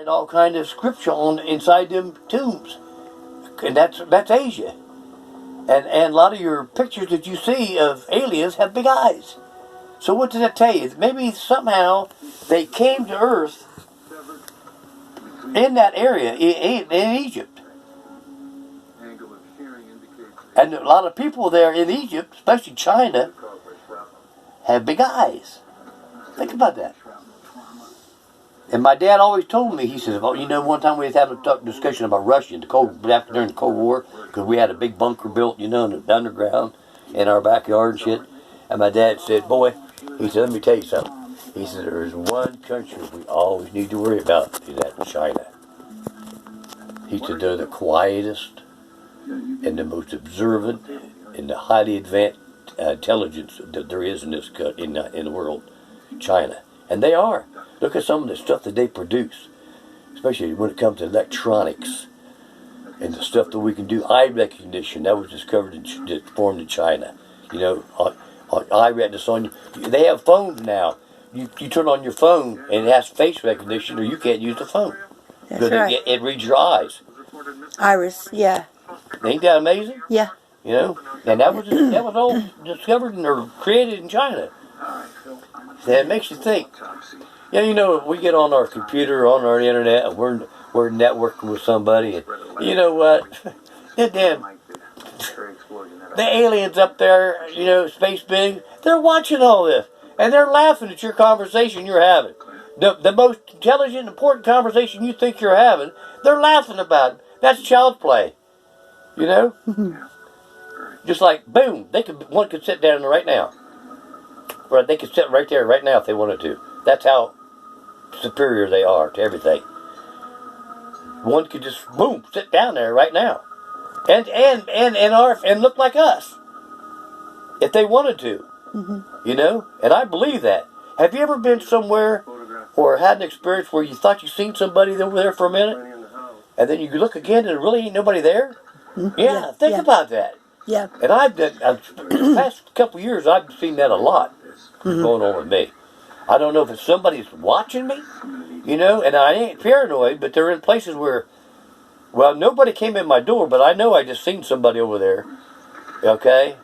all kind of scripture on inside them tombs, and that's Asia. And a lot of your pictures that you see of aliens have big eyes. So what does that tell you? Maybe somehow they came to Earth in that area in Egypt. And a lot of people there in Egypt, especially China, have big eyes. Think about that. And my dad always told me, he says, well, you know, one time we was having a discussion about Russia during the Cold War, because we had a big bunker built, you know, in the underground in our backyard and shit. And my dad said, boy, he said, let me tell you something. He said, there's one country we always need to worry about, is that China. He said, they're the quietest and the most observant and the highly advanced intelligence that there is in the world, China. And they are. Look at some of the stuff that they produce, especially when it comes to electronics and the stuff that we can do. Eye recognition, that was discovered formed in China. You know, eye recognition. They have phones now. You turn on your phone and it has face recognition, or you can't use the phone. That's right. It reads your eyes. Iris, yeah. Ain't that amazing? Yeah. You know, and that was all discovered or created in China. So it makes you think. Yeah, you know, we get on our computer, on our internet, and we're networking with somebody, and you know what? The aliens up there, you know, space big, they're watching all this, and they're laughing at your conversation you're having. The most intelligent, important conversation you think you're having, they're laughing about it. That's child's play, you know? Just like, boom, one could sit down there right now. Right, they could sit right there, right now, if they wanted to. That's how superior they are to everything. One could just, boom, sit down there right now. And look like us. If they wanted to. Mm-hmm. You know? And I believe that. Have you ever been somewhere or had an experience where you thought you seen somebody over there for a minute? And then you look again and there really ain't nobody there? Mm-hmm. Yeah, think about that. Yeah. And the past couple of years, I've seen that a lot going on with me. I don't know if it's somebody's watching me, you know, and I ain't paranoid, but they're in places where, well, nobody came in my door, but I know I just seen somebody over there, okay?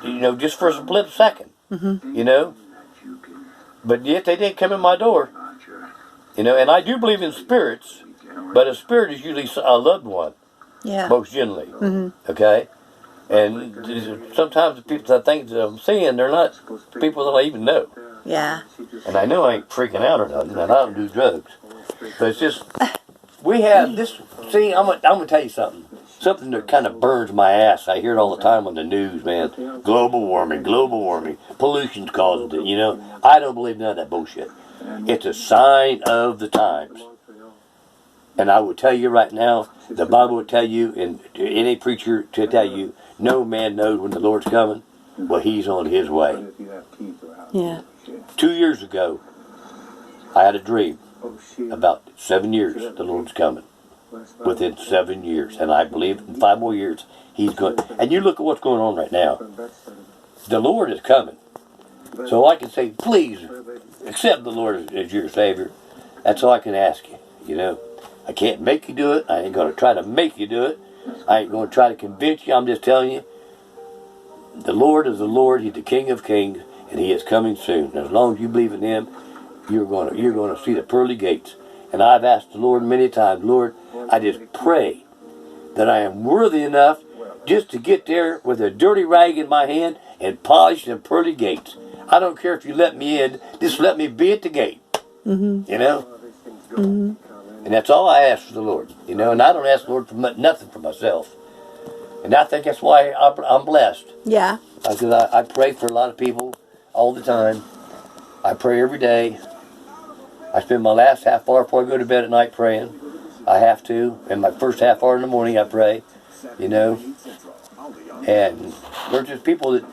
You know, just for a split second, you know? But yet they didn't come in my door, you know, and I do believe in spirits, but a spirit is usually a loved one. Yeah. Most generally. Okay? And sometimes the people, the things that I'm seeing, they're not people that I even know. Yeah. And I know I ain't freaking out or nothing, and I don't do drugs. But it's just, we have this, see, I'm gonna tell you something. Something that kind of burns my ass. I hear it all the time on the news, man. Global warming. Pollution's causing it, you know. I don't believe none of that bullshit. It's a sign of the times. And I will tell you right now, the Bible will tell you, and any preacher to tell you, no man knows when the Lord's coming. Well, he's on his way. Yeah. 2 years ago, I had a dream. About 7 years, the Lord's coming. Within 7 years. And I believe in 5 more years, he's going. And you look at what's going on right now. The Lord is coming. So I can say, please, accept the Lord as your Savior. That's all I can ask you, you know. I can't make you do it. I ain't going to try to make you do it. I ain't going to try to convince you. I'm just telling you, the Lord is the Lord. He's the King of Kings, and He is coming soon. And as long as you believe in Him, you're going to see the pearly gates. And I've asked the Lord many times, Lord, I just pray that I am worthy enough just to get there with a dirty rag in my hand and polish the pearly gates. I don't care if you let me in. Just let me be at the gate. You know? And that's all I ask for the Lord, you know, and I don't ask the Lord for nothing for myself. And I think that's why I'm blessed. Yeah. Because I pray for a lot of people all the time. I pray every day. I spend my last half hour before I go to bed at night praying. I have to. And my first half hour in the morning I pray, you know. And there's just people that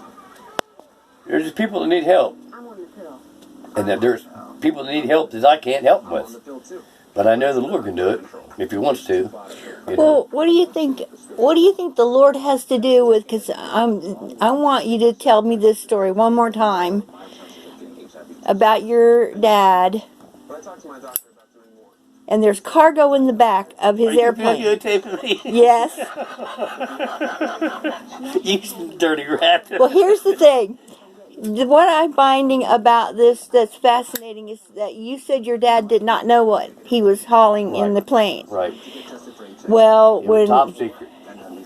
need help. And that there's people that need help that I can't help them with. But I know the Lord can do it if He wants to. You know? Well, what do you think? What do you think the Lord has to do with? Because I want you to tell me this story one more time about your dad and there's cargo in the back of his airplane. Videotaping me? Yes. You dirty rat. Well, here's the thing. What I'm finding about this that's fascinating is that you said your dad did not know what he was hauling in the plane. Right. Well, It was when top secret.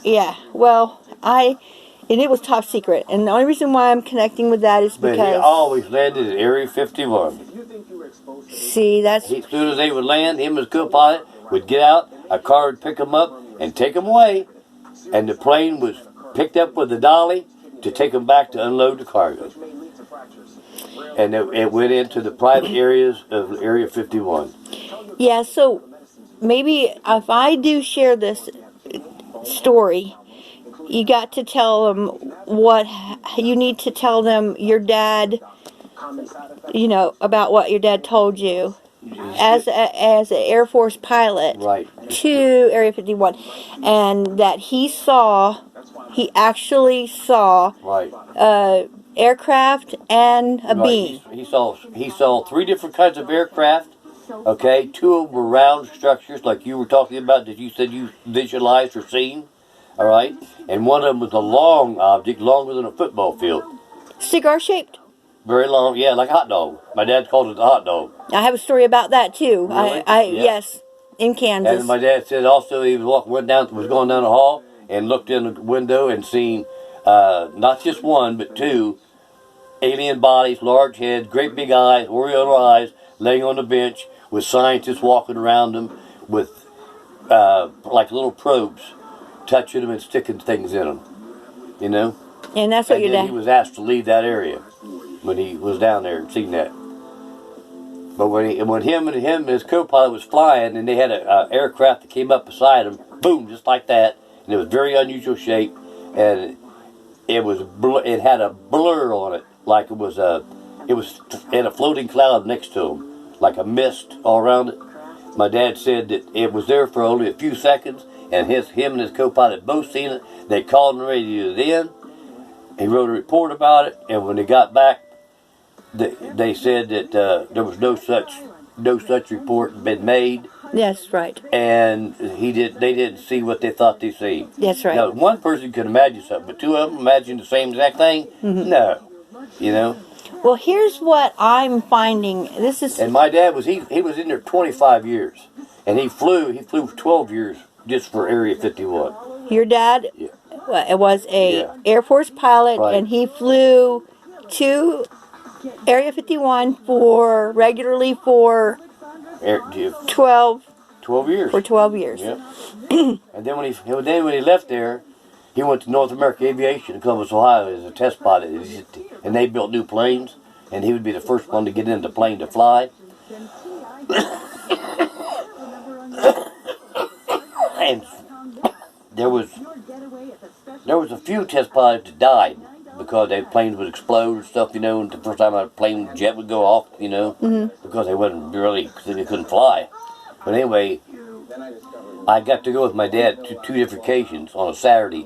yeah, well, and it was top secret, and the only reason why I'm connecting with that is But he because always landed at Area 51. see, that's As soon as they would land, him as co-pilot would get out, a car would pick him up and take him away, and the plane was picked up with the dolly to take him back to unload the cargo. And it went into the private areas of Area 51. yeah. So maybe if I do share this story, you got to tell them what you need to tell them. Your dad, about what your dad told you as an Air Force pilot, Right. to Area 51, and that he actually saw Right. aircraft and a Right. beam. He saw 3 different kinds of aircraft. Okay, 2 of them were round structures like you were talking about that you said you visualized or seen. All right, and one of them was a long object, longer than a football field. Cigar shaped. Very long, yeah, like a hot dog. My dad called it a hot dog. I have a story about that too. Really? I Yeah. yes, in Kansas. And my dad said also he was going down the hall and looked in the window and seen not just 1 but 2 alien bodies, large heads, great big eyes, oriental eyes, laying on the bench with scientists walking around them with like little probes, touching them and sticking things in them. And that's what And your then dad. he was asked to leave that area when he was down there and seen that. But when him and his co-pilot was flying, and they had a aircraft that came up beside him, boom, just like that, and it was very unusual shape, and it had a blur on it, like it was had a floating cloud next to him, like a mist all around it. My dad said that it was there for only a few seconds, and him and his co-pilot both seen it. They called the radio then. He wrote a report about it, and when they got back, they said that there was no such report been made, That's right. and they didn't see what they thought they seen. That's right. Now, one person could imagine something, but 2 of them imagine the same exact thing. Mm-hmm. No, Well, here's what I'm finding. This is And my dad was he was in there 25 years, and he flew 12 years just for Area 51. your dad. Yeah. It was a Yeah. Air Force pilot, Right. and he flew to Area 51 regularly for 12 years. for 12 years. Yep. And then when he left there, he went to North American Aviation in Columbus, Ohio, as a test pilot, and they built new planes, and he would be the first one to get in the plane to fly. And there was a few test pilots that died because their planes would explode and stuff, and the first time a plane jet would go off, because they couldn't fly. But anyway, I got to go with my dad to 2 different occasions on a Saturday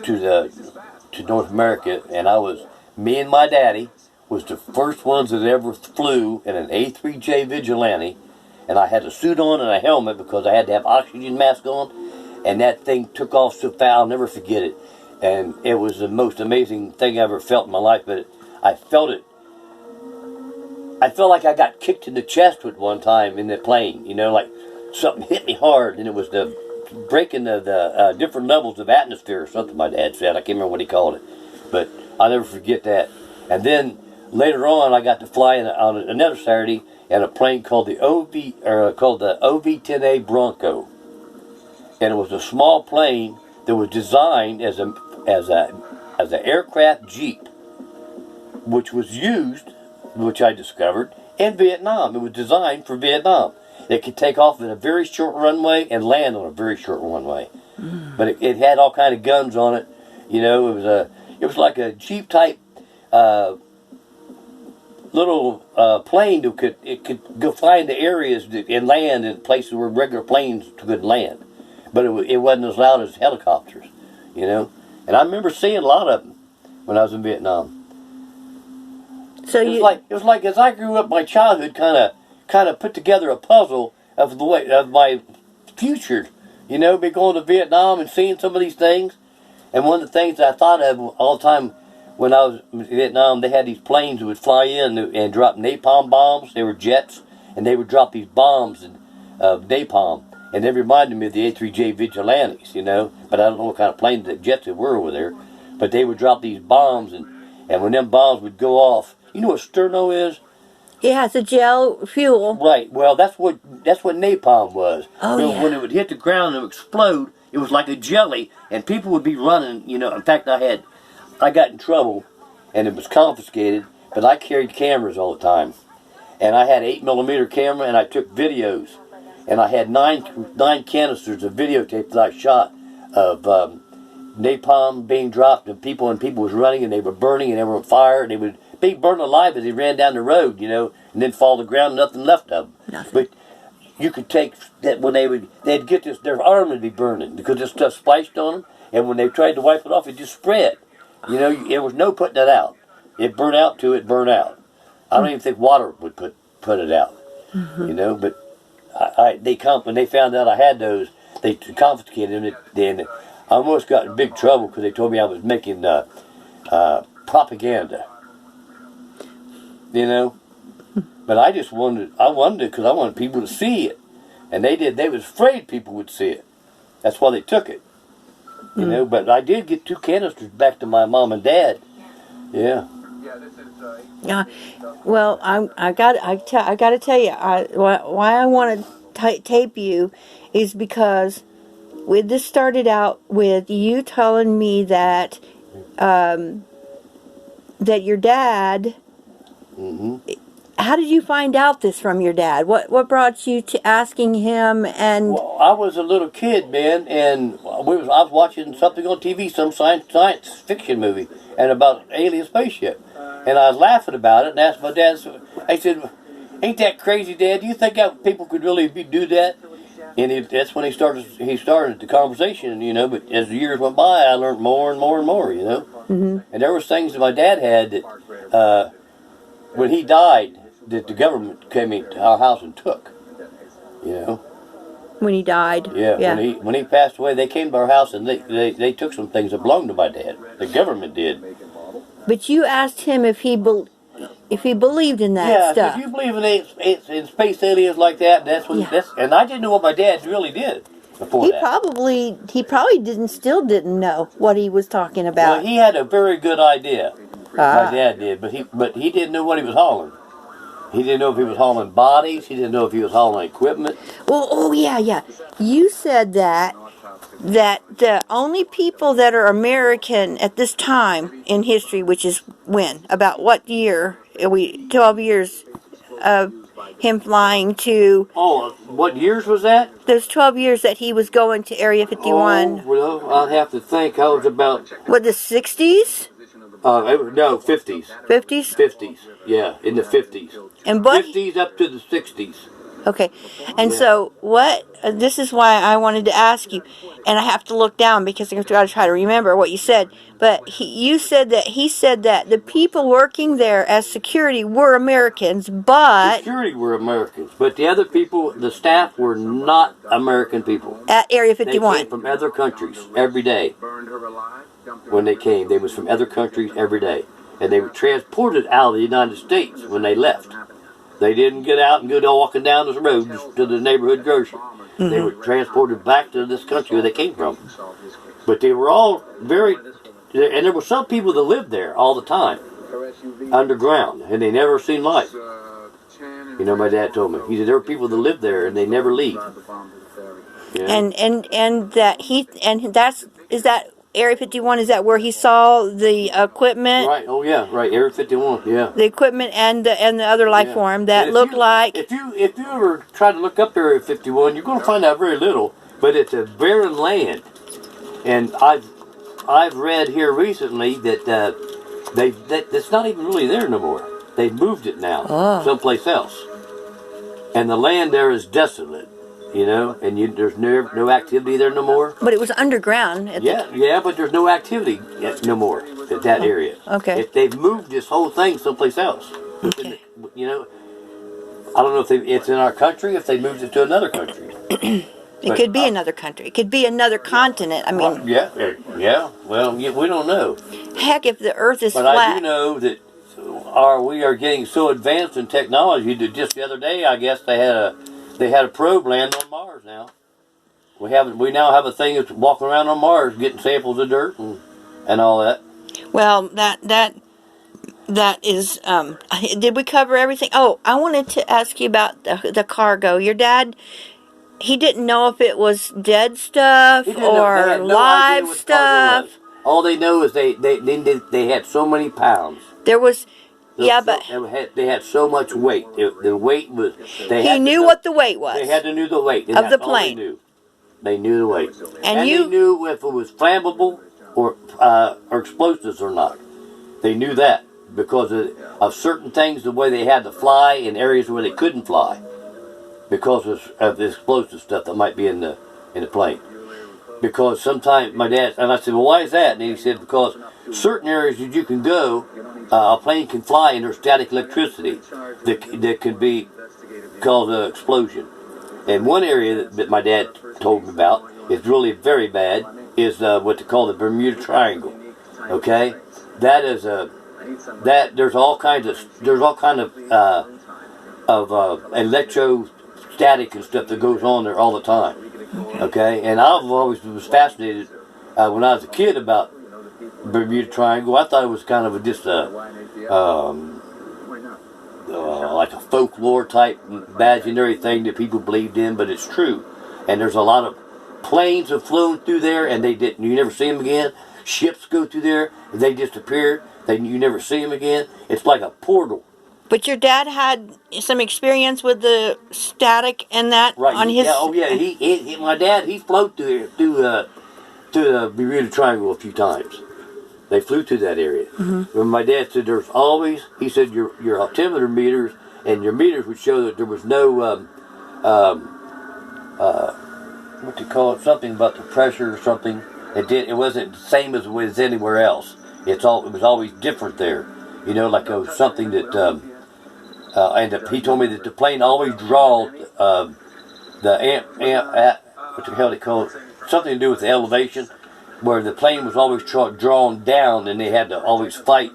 to North America, and me and my daddy was the first ones that ever flew in an A3J Vigilante, and I had a suit on and a helmet because I had to have oxygen mask on, and that thing took off so fast, I'll never forget it. And it was the most amazing thing I ever felt in my life, but I felt like I got kicked in the chest with one time in the plane, like something hit me hard, and it was the breaking the different levels of atmosphere or something my dad said. I can't remember what he called it, but I'll never forget that. And then later on, I got to fly on another Saturday in a plane called the OV-10A Bronco, and it was a small plane that was designed as an aircraft jeep, which was used, which I discovered, in Vietnam. It was designed for Vietnam. It could take off at a very short runway and land on a very short runway. But it had all kind of guns on it. It was like a jeep type little plane that could go fly into areas and land in places where regular planes could land. But it wasn't as loud as helicopters, And I remember seeing a lot of them when I was in Vietnam. So it was like as I grew up, my childhood kind of put together a puzzle of the way of my future. You know, be going to Vietnam and seeing some of these things. And one of the things I thought of all the time when I was in Vietnam, they had these planes that would fly in and drop napalm bombs. They were jets, and they would drop these bombs of napalm. And they reminded me of the A3J Vigilantes, you know. But I don't know what kind of planes, jets they were over there. But they would drop these bombs, and when them bombs would go off, you know what sterno is? Yeah, it's a gel fuel. Right. Well, that's what napalm was. Oh, So yeah. when it would hit the ground and it would explode, it was like a jelly, and people would be running. You know, in fact, I got in trouble, and it was confiscated. But I carried cameras all the time, and I had an 8mm camera, and I took videos, and I had nine canisters of videotape that I shot of napalm being dropped, and people was running, and they were burning, and they were on fire, and they would be burned alive as they ran down the road, you know, and then fall to the ground, nothing left of them. Nothing. But you could take that when they'd get this, their arm would be burning because this stuff splashed on them, and when they tried to wipe it off, it just spread. You know, there was no putting it out. It burned out till it burned out. I don't even think water would put it out. You know, but when they found out I had those, they confiscated them. Then I almost got in big trouble because they told me I was making propaganda. You know, but I just wanted it because I wanted people to see it, and they did. They was afraid people would see it. That's why they took it. You know, but I did get 2 canisters back to my mom and dad. Yeah. Well, I got to tell you, why I want to tape you is because this started out with you telling me that that your dad. Mm-hmm. How did you find out this from your dad? What brought you to asking him? And Well, I was a little kid, man, and I was watching something on TV, some science fiction movie, and about an alien spaceship. And I was laughing about it and asked my dad, I said, "Ain't that crazy, Dad? Do you think that people could really do that?" And that's when he started the conversation, you know. But as the years went by, I learned more and more and more, you know. Mm-hmm. And there was things that my dad had that when he died, that the government came into our house and took, you know. when he died, Yeah. When he passed away, they came to our house and they took some things that belonged to my dad. The government did. But you asked him if he believed in that Yeah, stuff. if you believe in space aliens like that, and I didn't know what my dad really did before He that. probably still didn't know what he was talking about. Well, he had a very good idea. My dad did, but he didn't know what he was hauling. He didn't know if he was hauling bodies. He didn't know if he was hauling equipment. Well, oh yeah. You said that the only people that are American at this time in history, which is when? About what year? 12 years of him flying to... Oh, what years was that? Those 12 years that he was going to Area 51. Oh, well, I'd have to think. I was about... What, the 60s? No, 50s. 50s? 50s, yeah, in the 50s. And what... 50s up to the 60s. Okay, and so what, this is why I wanted to ask you, and I have to look down because I've got to try to remember what you said, but he said that the people working there as security were Americans, but... Security were Americans, but the other people, the staff, were not American people. At Area They 51. came from other countries every day. When they came, they was from other countries every day. And they were transported out of the United States when they left. They didn't get out and go walking down this road to the neighborhood grocery. Mm-hmm. They were transported back to this country where they came from. But they were all very... And there were some people that lived there all the time, underground, and they never seen light. You know, my dad told me. He said there were people that lived there and they never leave. Yeah. And is that Area 51, is that where he saw the equipment? Right, oh yeah, right, Area 51, yeah. The equipment and the other life form that looked like... If you ever try to look up Area 51, you're going to find out very little, but it's a barren land. And I've read here recently that it's not even really there no more. They've moved it now, someplace else. And the land there is desolate. You know, and there's no activity there no more. But it was underground. Yeah, but there's no activity no more at that area. Okay. If they've moved this whole thing someplace else. Okay. You know, I don't know if it's in our country, if they moved it to another country. It could be another country. It could be another continent. I mean, yeah. Well, we don't know. heck, if the Earth is But flat. I do know that we are getting so advanced in technology that just the other day, I guess they had a probe land on Mars now. We now have a thing that's walking around on Mars getting samples of dirt and all that. Well, that is. Did we cover everything? Oh, I wanted to ask you about the cargo. Your dad, he didn't know if it was dead stuff or live stuff. All they know is they had so many pounds. There was. They had so much weight. The weight was. He knew what the weight was. They had to know the weight of the plane. They knew the weight, and they knew if it was flammable or explosives or not. They knew that because of certain things, the way they had to fly in areas where they couldn't fly, because of the explosive stuff that might be in the plane. Because sometimes my dad and I said, "Well, why is that?" And he said, "Because certain areas that you can go, a plane can fly and there's static electricity that could be cause an explosion." And one area that my dad told me about is really very bad is what they call the Bermuda Triangle. Okay, that is there's all kinds of electrostatic and stuff that goes on there all the time. Okay, and I've always was fascinated when I was a kid about Bermuda Triangle. I thought it was kind of just like a folklore type imaginary thing that people believed in, but it's true. And there's a lot of planes have flown through there, and you never see them again. Ships go through there, and they disappear. You never see them again. It's like a portal. But your dad had some experience with the static and that on his. My dad, he flew through the Bermuda Triangle a few times. They flew to that area. Mm-hmm. When my dad said he said your altimeter meters and your meters would show that there was no what do you call it? Something about the pressure or something. It wasn't the same as it was anywhere else. It was always different there. You know, like it was something that he told me that the plane always drawed the what the hell they call it? Something to do with the elevation, where the plane was always drawn down, and they had to always fight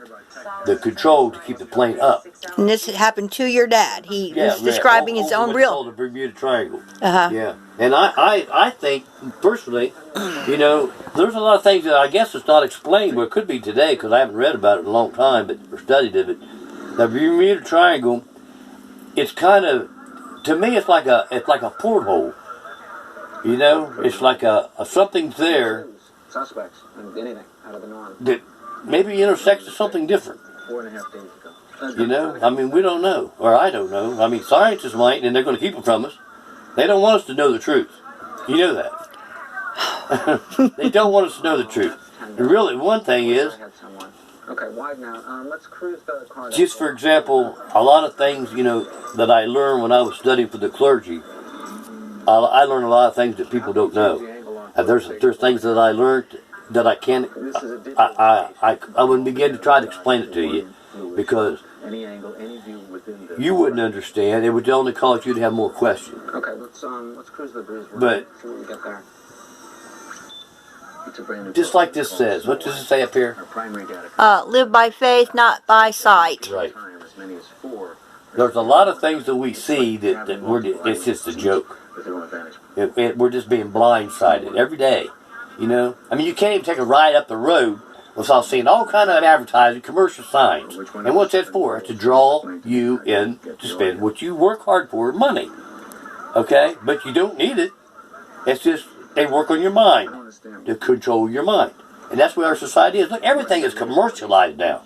the control to keep the plane up. And this happened to your dad. He was describing his own real. Called the Bermuda Triangle. Yeah, and I think personally, you know, there's a lot of things that I guess it's not explained, but it could be today because I haven't read about it in a long time, or studied it. The Bermuda Triangle, it's kind of, to me, it's like a porthole. You know, it's like something's there. Suspects and anything out of the norm. That maybe intersects with something different. 4.5 days ago. You know, I mean, we don't know, or I don't know. I mean, scientists might, and they're going to keep it from us. They don't want us to know the truth. You know that. They don't want us to know the truth. And really, one thing is, okay, wide now. Let's cruise the car. Just for example, a lot of things, you know, that I learned when I was studying for the clergy. I learned a lot of things that people don't know. And there's things that I learned that I can't. I wouldn't begin to try to explain it to you because you wouldn't understand. It would only cause you to have more questions. Okay, let's cruise the breeze. But see what we get there. It's a brand new just like this says. What does it say up here? Live by faith, not by sight. Right. There's a lot of things that we see that it's just a joke. We're just being blindsided every day, you know. I mean, you can't even take a ride up the road without seeing all kind of advertising, commercial signs. And what's that for? It's to draw you in to spend what you work hard for, money. Okay, but you don't need it. It's just they work on your mind to control your mind, and that's what our society is. Look, everything is commercialized now.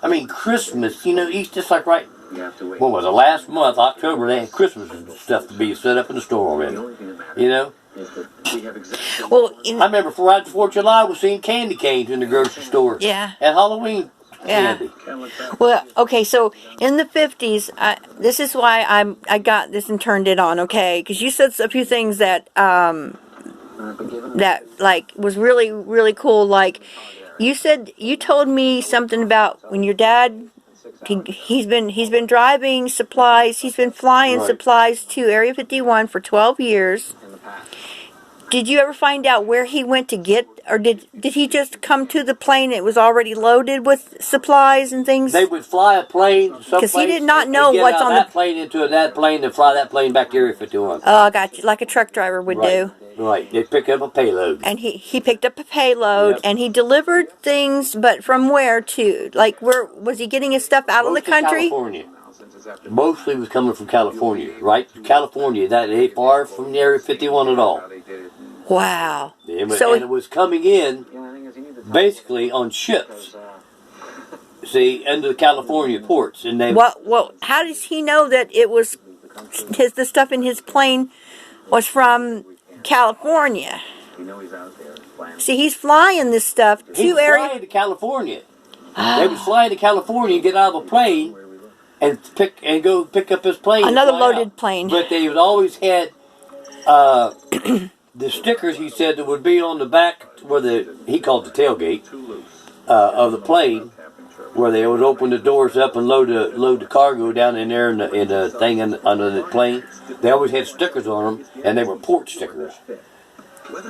I mean, Christmas, you know, it's just like right. When was it? Last month, October, they had Christmas stuff to be set up in the store already. You know? Well, I remember right before July, we seen candy canes in the grocery store. Yeah. And Halloween candy. Well, okay, so in the 50s, this is why I got this and turned it on, okay? Because you said a few things that like was really, really cool. Like you told me something about when your dad He's been driving supplies. He's been flying Right. supplies to Area 51 for 12 years. In the past. Did you ever find out where he went to get, or did he just come to the plane? It was already loaded with supplies and things. They would fly a plane, Because he did not know get what's out on that the. plane into that plane and fly that plane back to Area 51. Oh, I got you. Like a truck driver would do. Right. They pick up a payload. And he picked up a payload, Yep. and he delivered things, but from where to? Like, where was he getting his stuff out of the Mostly country? California. Mostly was coming from California, right? California, that ain't far from the Area 51 at all. Wow. And So it was coming in The only thing is you need to talk basically on ships, because, see, into the California ports. And they, Well, how does he know that it was the stuff in his plane was from California? you know he's out there flying. See, he's flying this stuff he to was Area. flying to California. They would fly to California, get out of a plane, and go pick up his plane. and Another fly loaded out. plane. But they would always had the stickers. He said that would be on the back where he called the tailgate of the plane, where they would open the doors up and load the cargo down in there in the thing under the plane. They always had stickers on them, and they were port stickers,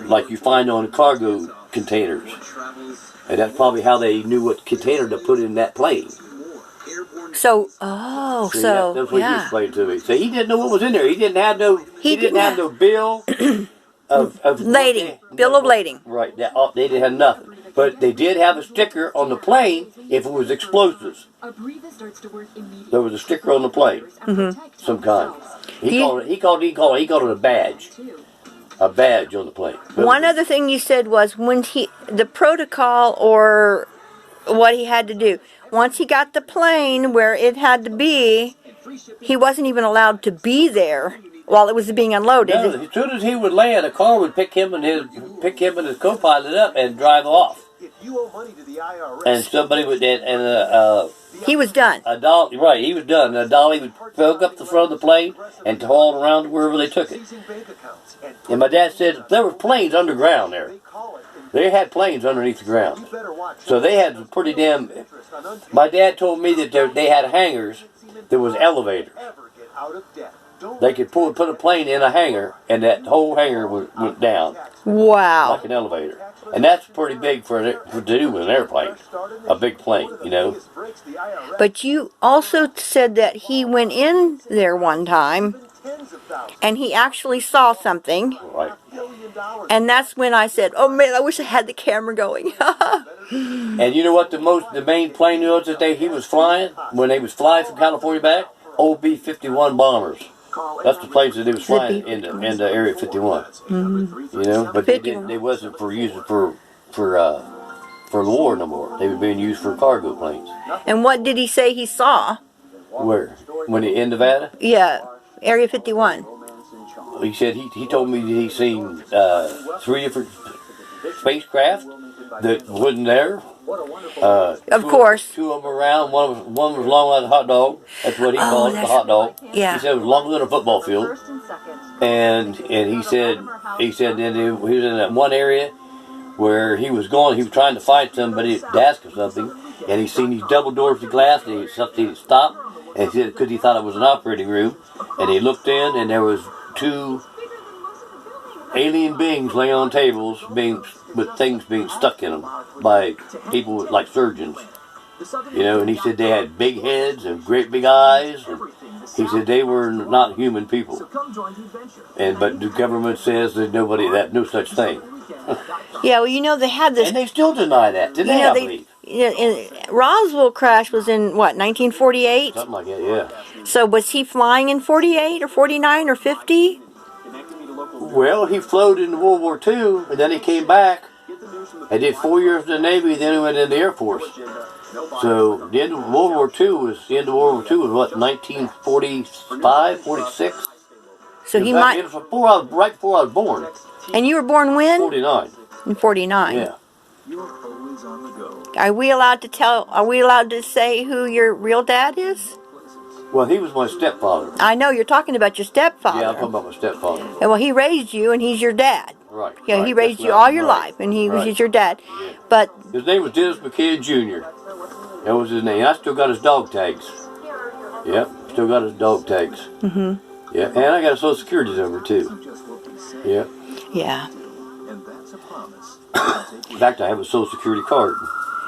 like you find on cargo containers. And that's probably how they knew what container to put in that plane. So, See, so that's what he yeah. explained to me. So he didn't know what was in there. He didn't have no. He He didn't have no bill of Lading, bill of lading. Right. They didn't have nothing. But they did have a sticker on the plane if it was explosives. There was a sticker on the plane, some kind. He called it a badge. A badge on the plane. One other thing you said was when the protocol or what he had to do. Once he got the plane where it had to be, he wasn't even allowed to be there while it was being unloaded. No, as soon as he would land, a car would pick him and his co-pilot up and drive off. And somebody would He was done. a dolly, right? He was done. A dolly would poke up the front of the plane and haul it around to wherever they took it. And my dad said there were planes underground there. They had planes underneath the ground, so they had pretty damn. My dad told me that they had hangars. There was elevators. They could put a plane in a hangar, and that whole hangar went down Wow. like an elevator. And that's pretty big to do with an airplane, a big plane, you know. But you also said that he went in there one time and he actually saw something. Right. And that's when I said, "Oh man, I wish I had the camera going." And you know what the main plane was that he was flying when they was flying from California back? Old B-51 bombers. That's the planes that they was flying into Area 51. You know, but they wasn't for using for the war no more. They were being used for cargo planes. And what did he say he saw? Where? When in Nevada? Yeah, Area 51. He said he told me that he seen 3 different spacecraft that wasn't there. Of course. Two of them around. One was long as a hot dog. That's what he called it, the hot dog. Yeah. He said it was longer than a football field. And he said then he was in that one area where he was trying to find somebody to ask him something, and he seen these double doors of glass, and he stopped, and he said because he thought it was an operating room, and he looked in, and there was 2 alien beings laying on tables, with things being stuck in them by people like surgeons, you know. And he said they had big heads and great big eyes. And he said they were not human people, but the government says there's no such thing. Yeah, well, you know, they had this. And they still deny that, didn't they? I believe Roswell crash was in what, 1948? something like that. Yeah. So was he flying in 48 or 49 or 50? Well, he flowed in World War II, and then he came back and did 4 years in the Navy, then he went in the Air Force. So the end of World War II was what, 1945, 46? So he It might. was right before I was born. And you were born when? 49. In 49. Yeah. Are we allowed to say who your real dad is? Well, he was my stepfather. I know you're talking about your stepfather. Yeah, I'm talking about my stepfather. And well, he raised you, and he's your dad. Right. Yeah, right, he raised that's you right, all your right, life, and he was right. your dad. Yeah. But His name was Dennis McKay Jr. That was his name. I still got his dog tags. Yep, still got his dog tags. Mm-hmm. Yeah, and I got a Social Security number too. Yep. Yeah. In fact, I have a Social Security card.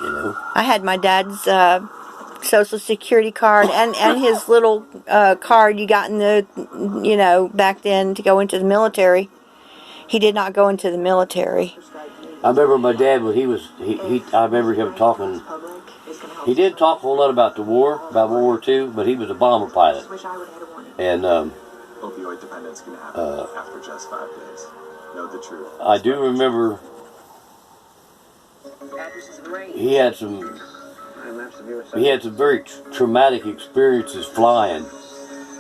You know. I had my dad's Social Security card and his little card you got in the, back then to go into the military. He did not go into the military. I remember my dad when I remember him talking. He didn't talk a whole lot about the war, about World War II, but he was a bomber pilot. And opioid dependence can happen after just 5 days. Know the truth. I do remember he had some very traumatic experiences flying,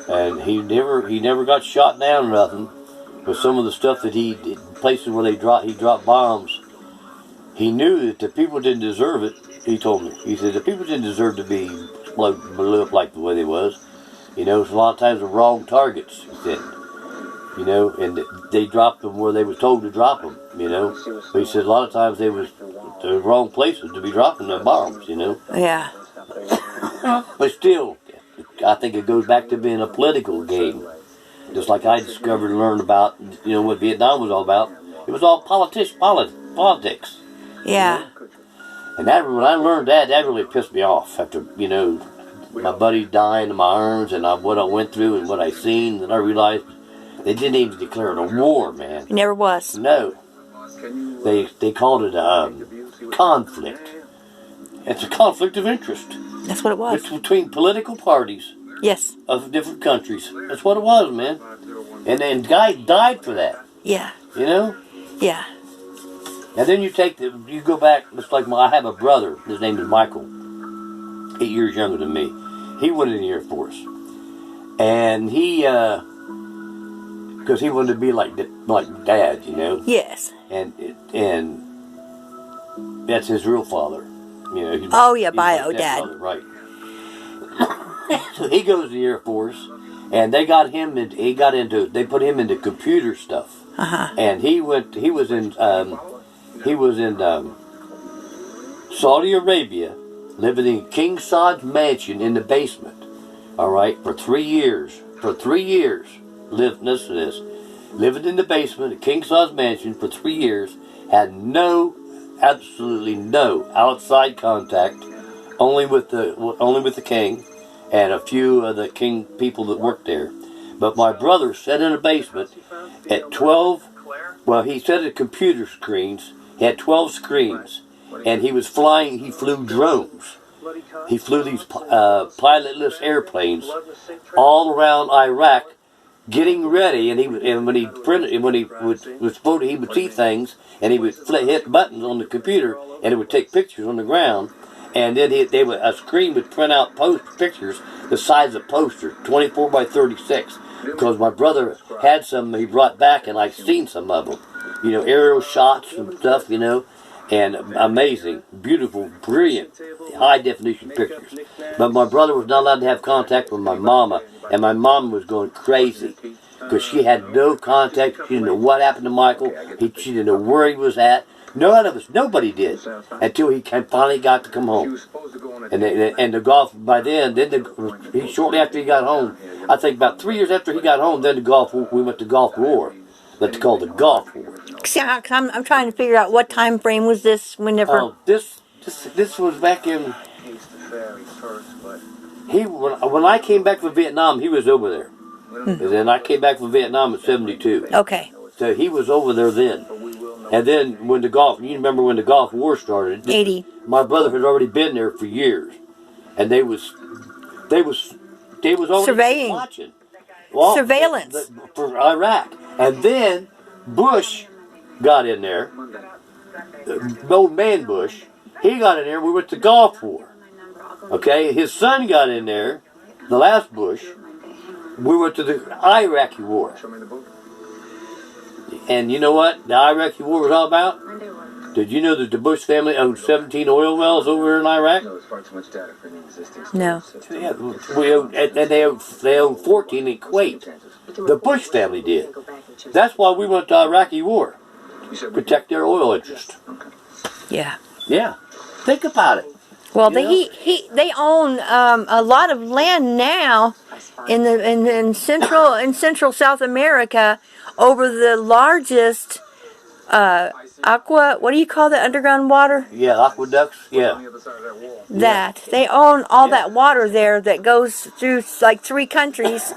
and he never got shot down or nothing. But some of the stuff that he did, places where he dropped bombs, he knew that the people didn't deserve it. He told me. He said the people didn't deserve to be blew up like the way they was. You know, it's a lot of times the wrong targets. He said. You know, and they dropped them where they was told to drop them. You know, but he said a lot of times they was the wrong places to be dropping the bombs. You know. Yeah. But still, I think it goes back to being a political game. Just like I discovered and learned about, what Vietnam was all about. It was all politics. Yeah. And when I learned that really pissed me off. After, my buddy dying in my arms and what I went through and what I seen, and I realized they didn't even declare it a war, man. It never was. No. They called it a conflict. It's a conflict of interest. That's what it was. It's between political parties. Yes. Of different countries. That's what it was, man. And then guy died for that. Yeah. You know? Yeah. And then you go back, it's like I have a brother, his name is Michael, 8 years younger than me. He went in the Air Force. And he, because he wanted to be like Dad, Yes. And that's his real father. Oh, yeah, he's bio like dad. Father, right. So he goes to the Air Force, and they put him into computer stuff. Uh-huh. And he was in Saudi Arabia, living in King Saud's mansion in the basement. All right, for 3 years. Living in the basement of King Saud's mansion for 3 years, had absolutely no outside contact, only with the king and a few of the king people that worked there. But my brother sat in a basement at 12. Well, he sat at computer screens. He had 12 screens, and he flew drones. He flew these pilotless airplanes all around Iraq, getting ready. And he would see things, and he would hit buttons on the computer, and it would take pictures on the ground. And then a screen would print out pictures the size of posters, 24 by 36. Because my brother had some he brought back, and I've seen some of them. Aerial shots and stuff, and amazing, beautiful, brilliant, high-definition picters. But my brother was not allowed to have contact with my mama, and my mom was going crazy. Because she had no contact. She didn't know what happened to Michael. She didn't know where he was at. Nobody did, until he finally got to come home. And the golf, by then shortly after he got home, I think about 3 years after he got home, then we went to Gulf War. That's called the Gulf War. See, I'm trying to figure out what time frame was this whenever. Oh, this was back in. When I came back from Vietnam, he was over there. And then I came back from Vietnam in '72. Okay. So he was over there then. And then you remember when the Gulf War started? 80. My brother had already been there for years, and they was already surveying, watching, surveillance for Iraq. And then Bush got in there. Old man Bush, he got in there. We went to Gulf War. Okay, his son got in there. The last Bush. We went to the Iraqi War. And you know what the Iraqi War was all about? Did you know that the Bush family owned 17 oil wells over in Iraq? No. Yeah, they owned 14 in Kuwait. The Bush family did. That's why we went to Iraqi War. Protect their oil interest. Yeah. Yeah. Think about it. Well, You they own a lot of land now in central South America over the largest aqua. What do you call that underground water? Yeah, aqueducts. On Yeah. the other side of that wall. That they own all Yeah. that water there that goes through like 3 countries,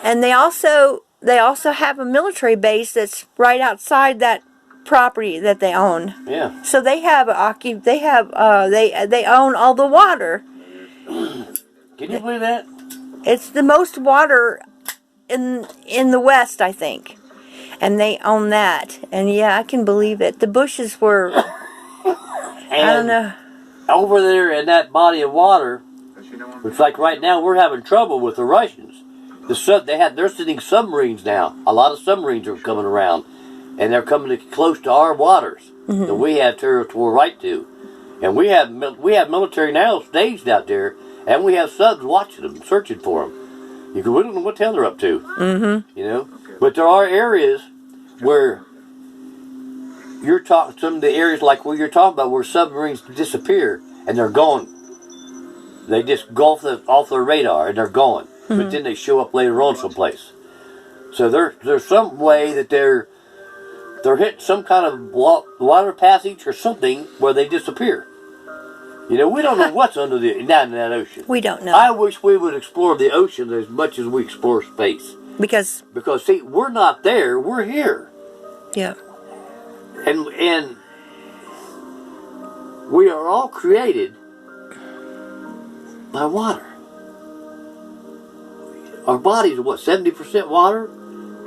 and they also have a military base that's right outside that property that they own. Yeah. So they have they own all the water. Can you believe that? It's the most water in the West, I think, and they own that. And yeah, I can believe it. The Bushes were I don't know. Over there in that body of water, But you know what? it's like right now we're having trouble with the Russians. They're sending submarines now. A lot of submarines are coming around, and they're coming close to our waters that we have territorial right to. And we have military now staged out there, and we have subs watching them, searching for them. We don't know what the hell they're up to. Mm-hmm. You know, but there are areas where you're talking. Some of the areas like where you're talking about, where submarines disappear and they're gone. They just go off their radar and they're gone. But then they show up later on someplace. So there's some way that they're hitting some kind of water passage or something where they disappear. You know, we don't know what's down in that ocean. We don't know I wish we would explore the ocean as much as we explore space. because Because see, we're not there, we're here. yeah. And we are all created by water. Our bodies are 70% water?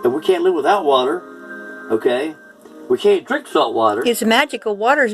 And we can't live without water. Okay? We can't drink salt water. It's magical. Water is